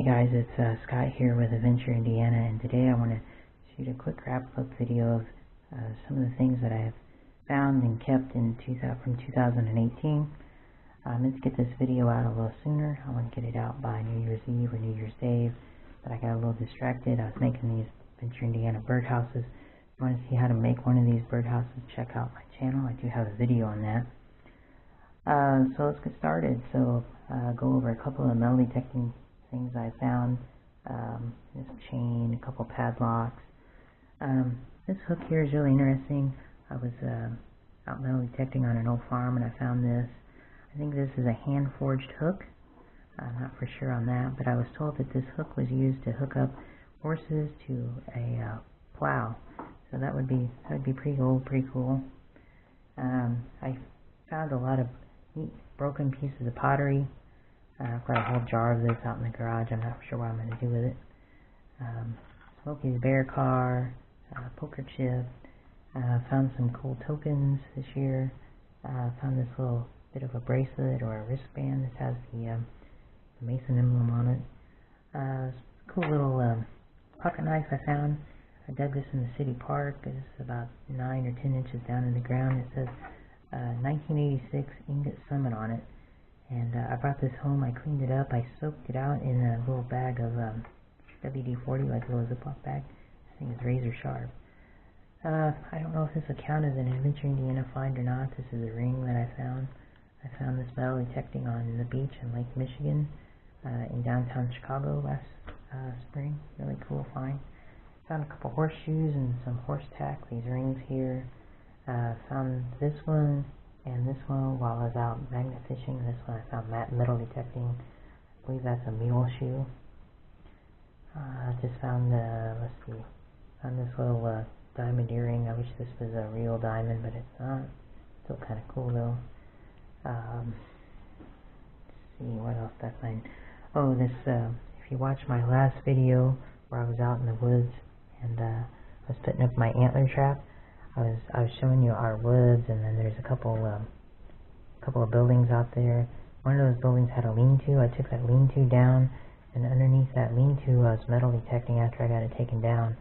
Hey guys, it's Scott here with Adventure Indiana, and today I want to shoot a quick wrap-up video of some of the things that I have found and kept in from 2018. I meant to get this video out a little sooner. I want to get it out by New Year's Eve or New Year's Day, but I got a little distracted. I was making these Adventure Indiana birdhouses. If you want to see how to make one of these birdhouses, check out my channel. I do have a video on that. So let's get started. So go over a couple of metal detecting things I found. This chain, a couple padlocks. This hook here is really interesting. I was out metal detecting on an old farm and I found this. I think this is a hand forged hook. I'm not for sure on that, but I was told that this hook was used to hook up horses to a plow. So that would be pretty cool. I found a lot of neat broken pieces of pottery. I've got a whole jar of this out in the garage. I'm not sure what I'm going to do with it. Smokey's bear car, poker chip. Found some cool tokens this year. Found this little bit of a bracelet or a wristband that has the Mason emblem on it. Cool little pocket knife I found. I dug this in the city park. This is about 9 or 10 inches down in the ground. It says 1986 Ingot Summit on it. And I brought this home, I cleaned it up, I soaked it out in a little bag of WD-40, like a little Ziploc bag. This thing is razor sharp. I don't know if this will count as an Adventure Indiana find or not. This is a ring that I found. I found this metal detecting on the beach in Lake Michigan in downtown Chicago last spring. Really cool find. Found a couple horseshoes and some horse tack, these rings here. Found this one and this one while I was out magnet fishing. This one I found metal detecting. I believe that's a mule shoe. I just found found this little diamond earring. I wish this was a real diamond, but it's not. Still kind of cool though. Let's see, what else did I find? Oh, this, if you watched my last video where I was out in the woods and I was putting up my antler trap, I was showing you our woods, and then there's a couple of buildings out there. One of those buildings had a lean-to. I took that lean-to down, and underneath that lean-to I was metal detecting after I got it taken down.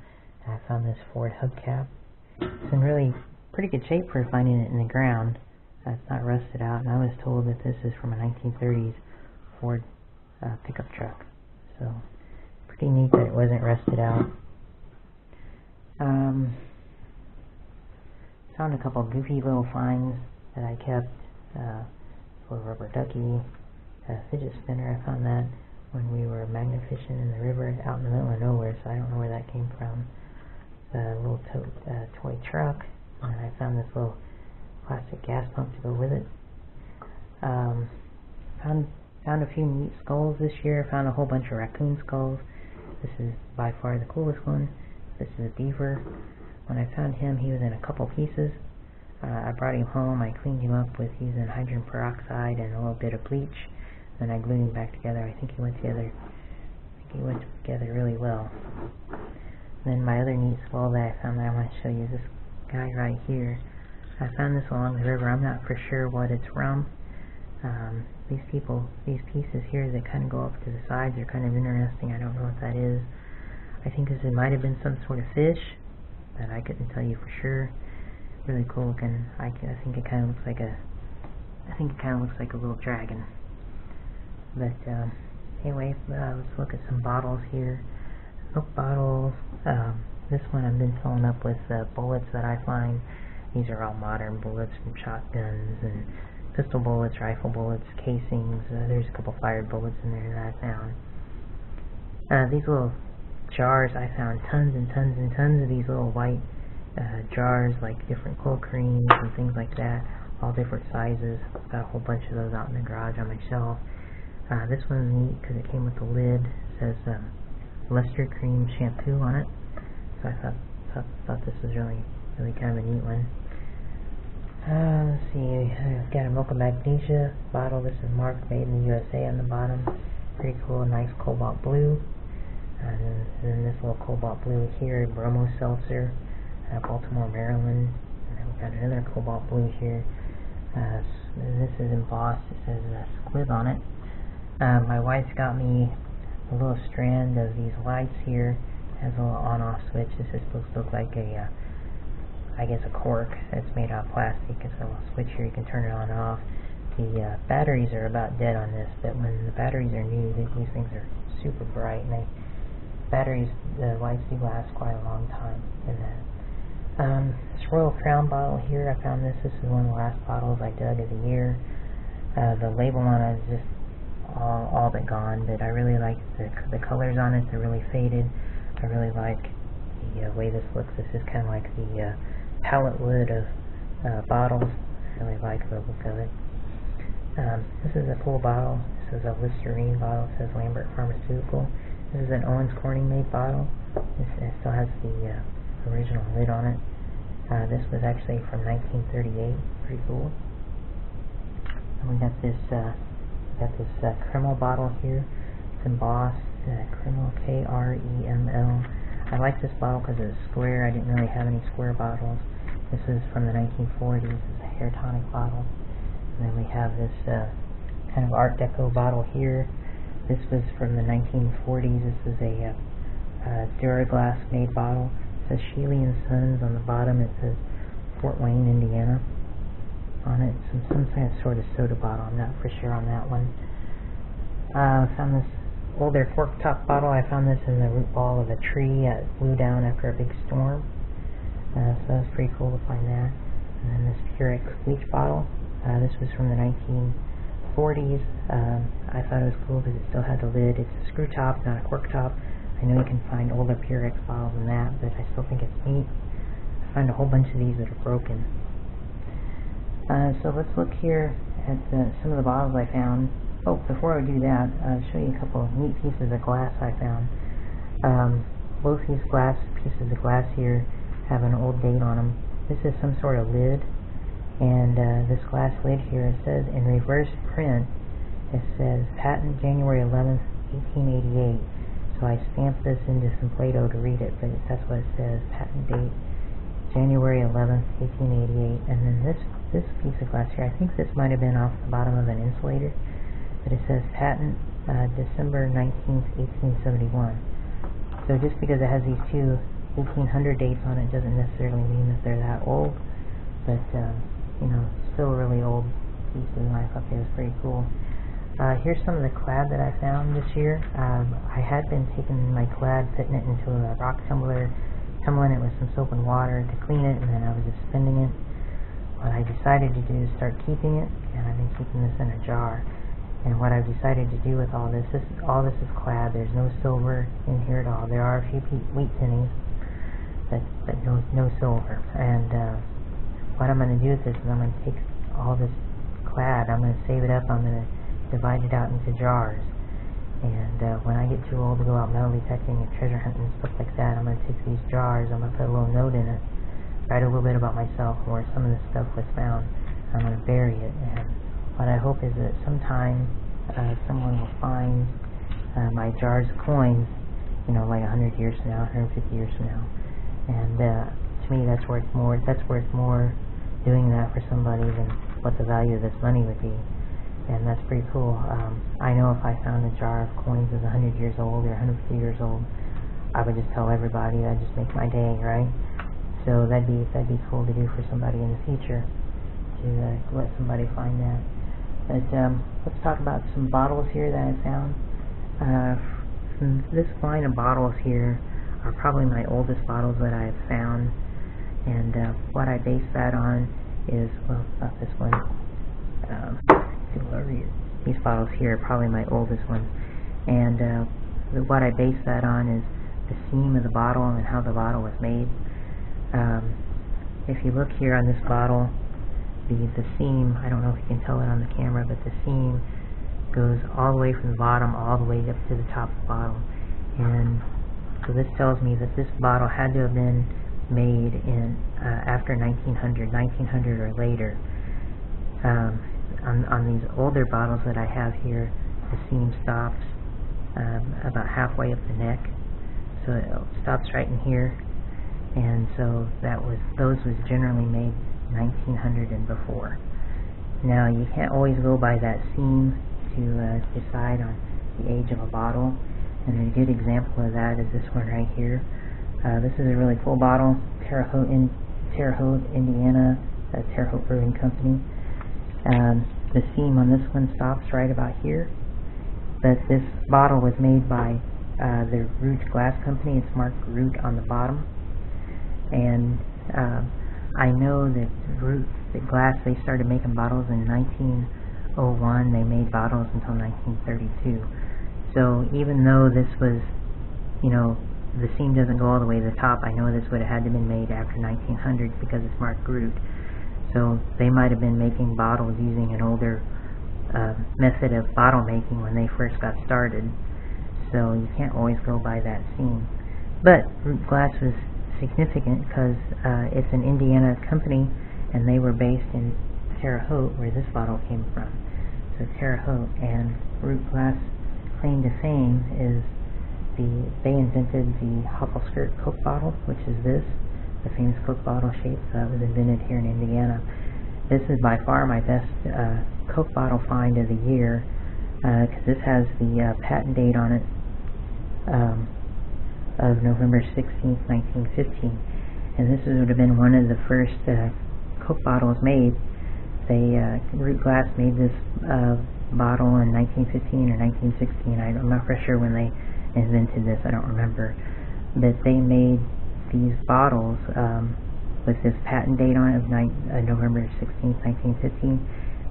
And I found this Ford hubcap. It's in really pretty good shape for finding it in the ground. It's not rusted out, and I was told that this is from a 1930s Ford pickup truck. So pretty neat that it wasn't rusted out. Found a couple goofy little finds that I kept. Little rubber ducky, a fidget spinner. I found that when we were magnet fishing in the river out in the middle of nowhere, so I don't know where that came from. A little toy truck, and I found this little plastic gas pump to go with it. Found a few neat skulls this year. Found a whole bunch of raccoon skulls. This is by far the coolest one. This is a beaver. When I found him, he was in a couple pieces. I brought him home. I cleaned him up with using hydrogen peroxide and a little bit of bleach. Then I glued him back together. I think he went together really well. Then my other neat skull that I found that I want to show you is this guy right here. I found this along the river. I'm not for sure what it's from. These pieces here that kind of go up to the sides are kind of interesting. I don't know what that is. I think this might have been some sort of fish, but I couldn't tell you for sure. Really cool looking. I think it kind of looks like a little dragon. But anyway, let's look at some bottles here. Milk bottles. This one I've been filling up with bullets that I find. These are all modern bullets from shotguns and pistol bullets, rifle bullets, casings. There's a couple fired bullets in there that I found. These little jars, I found tons and tons and tons of these little white jars, like different cold creams and things like that, all different sizes. Got a whole bunch of those out in the garage on my shelf. This one's neat because it came with the lid. It says Luster Cream Shampoo on it. So I thought this was really kind of a neat one. Let's see, I've got a Mocha Magnesia bottle. This is marked Made in the USA on the bottom. Pretty cool, nice cobalt blue. And then this little cobalt blue here, Bromo Seltzer, Baltimore, Maryland. And then we've got another cobalt blue here. This is embossed. It says Squib on it. My wife's got me a little strand of these lights here. It has a little on-off switch. This is supposed to look like a, I guess, a cork that's made out of plastic. It's a little switch here. You can turn it on and off. The batteries are about dead on this, but when the batteries are new, these things are super bright, and the lights do last quite a long time in that. This Royal Crown bottle here, I found this. This is one of the last bottles I dug of the year. The label on it is just all but gone, but I really like the colors on it. They're really faded. I really like the way this looks. This is kind of like the palette wood of bottles. I really like the look of it. This is a full bottle. This is a Listerine bottle. It says Lambert Pharmaceutical. This is an Owens Corning made bottle. It still has the original lid on it. This was actually from 1938. Pretty cool. And we got this Kreml bottle here. It's embossed Kreml, K-R-E-M-L. I like this bottle because it's square. I didn't really have any square bottles. This is from the 1940s. It's a hair tonic bottle. And then we have this kind of Art Deco bottle here. This was from the 1940s. This is a Duraglass made bottle. It says Sheely and Sons on the bottom. It says Fort Wayne, Indiana on it. Some sort of soda bottle. I'm not for sure on that one. I found this older cork top bottle. I found this in the root ball of a tree that blew down after a big storm. So that was pretty cool to find that. And then this Purex bleach bottle. This was from the 1940s. I thought it was cool because it still had the lid. It's a screw top, not a cork top. I know you can find older Purex bottles than that, but I still think it's neat. I found a whole bunch of these that are broken. So let's look here at some of the bottles I found. Oh, before I do that, I'll show you a couple of neat pieces of glass I found. Both these pieces of glass here have an old date on them. This is some sort of lid, and this glass lid here, it says in reverse print, it says patent January 11th, 1888. So I stamped this into some Play-Doh to read it, but that's what it says, patent date January 11th, 1888. And then this piece of glass here, I think this might have been off the bottom of an insulator. But it says patent December 19th, 1871. So just because it has these two 1800 dates on it doesn't necessarily mean that they're that old. But, you know, still a really old piece, and I thought it was pretty cool. Here's some of the clad that I found this year. I had been taking my clad, putting it into a rock tumbler, tumbling it with some soap and water to clean it, and then I was just spinning it. What I decided to do is start keeping it, and I've been keeping this in a jar. And what I've decided to do with all this is clad. There's no silver in here at all. There are a few wheat pennies, but no silver. And what I'm going to do with this is I'm going to take all this clad, I'm going to save it up, I'm going to divide it out into jars. And when I get too old to go out metal detecting and treasure hunting and stuff like that, I'm going to take these jars, I'm going to put a little note in it, write a little bit about myself, where some of this stuff was found. I'm going to bury it. And what I hope is that sometime someone will find my jars of coins, you know, like 100 years from now, 150 years from now. And to me, that's worth more. That's worth more doing that for somebody than what the value of this money would be. And that's pretty cool. I know if I found a jar of coins that's 100 years old or 150 years old, I would just tell everybody. That'd just make my day, right? So that'd be cool to do for somebody in the future, to let somebody find that. But let's talk about some bottles here that I found. From this line of bottles here are probably my oldest bottles that I have found, and what I base that on is, well, not this one. These bottles here are probably my oldest ones, and what I base that on is the seam of the bottle and how the bottle was made. If you look here on this bottle, the seam, I don't know if you can tell it on the camera, but the seam goes all the way from the bottom all the way up to the top of the bottle. And so this tells me that this bottle had to have been made in after 1900 or later. On these older bottles that I have here, the seam stops about halfway up the neck, so it stops right in here. And so those was generally made 1900 and before. Now you can't always go by that seam to decide on the age of a bottle. And a good example of that is this one right here. This is a really cool bottle, Terre Haute, Indiana, Terre Haute Brewing Company. The seam on this one stops right about here, but this bottle was made by the Root Glass Company. It's marked Root on the bottom, and I know that Root Glass, they started making bottles in 1901. They made bottles until 1932. So even though this was, the seam doesn't go all the way to the top, I know this would have had to been made after 1900 because it's marked Root. So they might have been making bottles using an older method of bottle making when they first got started. So you can't always go by that seam. But Root Glass was significant because it's an Indiana company, and they were based in Terre Haute, where this bottle came from. So Terre Haute, and Root Glass claim to fame is they invented the Hopple Skirt Coke bottle, which is this, the famous Coke bottle shape. That was invented here in Indiana. This is by far my best Coke bottle find of the year, because this has the patent date on it of November 16th, 1915, and this would have been one of the first Coke bottles made. Root Glass made this bottle in 1915 or 1916. I'm not for sure when they invented this, I don't remember, but they made these bottles with this patent date on it of November 16th, 1915.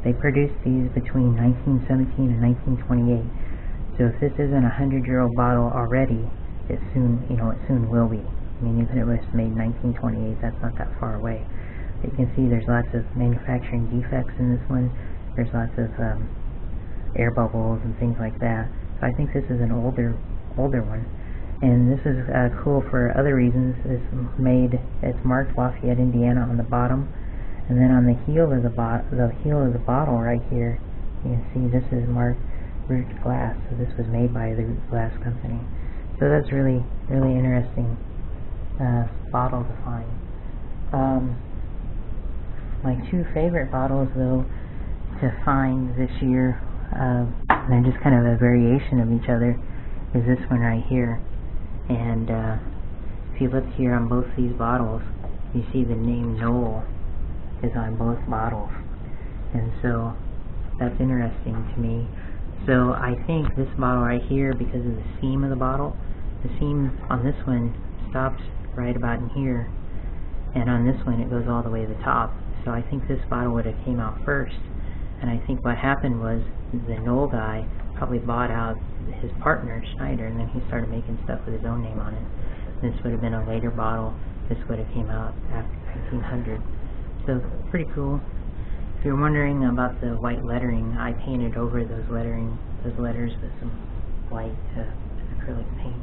They produced these between 1917 and 1928. So if this isn't a 100-year-old bottle already, it soon will be. I mean, even if it was made in 1928, that's not that far away. But you can see there's lots of manufacturing defects in this one. There's lots of air bubbles and things like that. So I think this is an older one. And this is cool for other reasons. It's marked Lafayette, Indiana on the bottom, and then on the heel of the bottle right here, you can see this is marked Root Glass. So this was made by the Root Glass Company. So that's really interesting bottle to find. My two favorite bottles, though, to find this year, and they're just kind of a variation of each other, is this one right here. And if you look here on both these bottles, you see the name Knoll is on both bottles, and so that's interesting to me. So I think this bottle right here, because of the seam of the bottle, the seam on this one stops right about in here, and on this one it goes all the way to the top. So I think this bottle would have came out first, and I think what happened was the Knoll guy probably bought out his partner Schneider, and then he started making stuff with his own name on it. This would have been a later bottle. This would have came out after 1900. So pretty cool. If you're wondering about the white lettering, I painted over those letters with some white acrylic paint.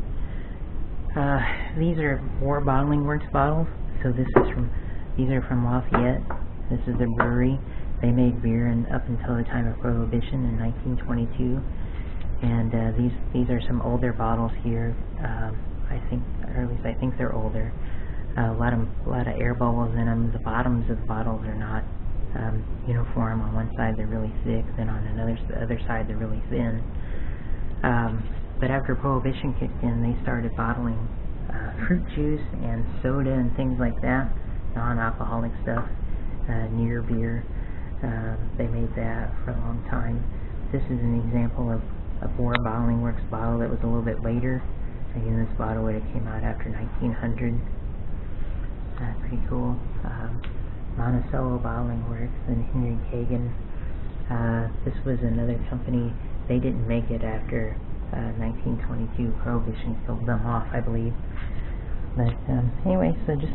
These are War Bottling Works bottles. So these are from Lafayette. This is the brewery. They made beer up until the time of Prohibition in 1922. And these are some older bottles here. I think, or at least I think they're older. A lot of air bubbles in them. The bottoms of the bottles are not uniform. On one side they're really thick, then on the other side they're really thin. But after Prohibition kicked in, they started bottling fruit juice and soda and things like that, non-alcoholic stuff, near beer. They made that for a long time. This is an example of a War Bottling Works bottle that was a little bit later. Again, this bottle would have came out after 1900. Pretty cool. Monticello Bottling Works and Henry Kagan. This was another company. They didn't make it after 1922. Prohibition killed them off, I believe. But anyway, so just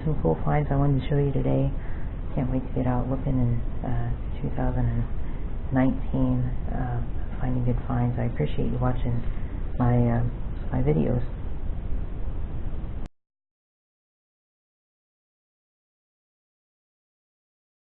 some cool finds I wanted to show you today. Can't wait to get out looking in 2019, finding good finds. I appreciate you watching my videos.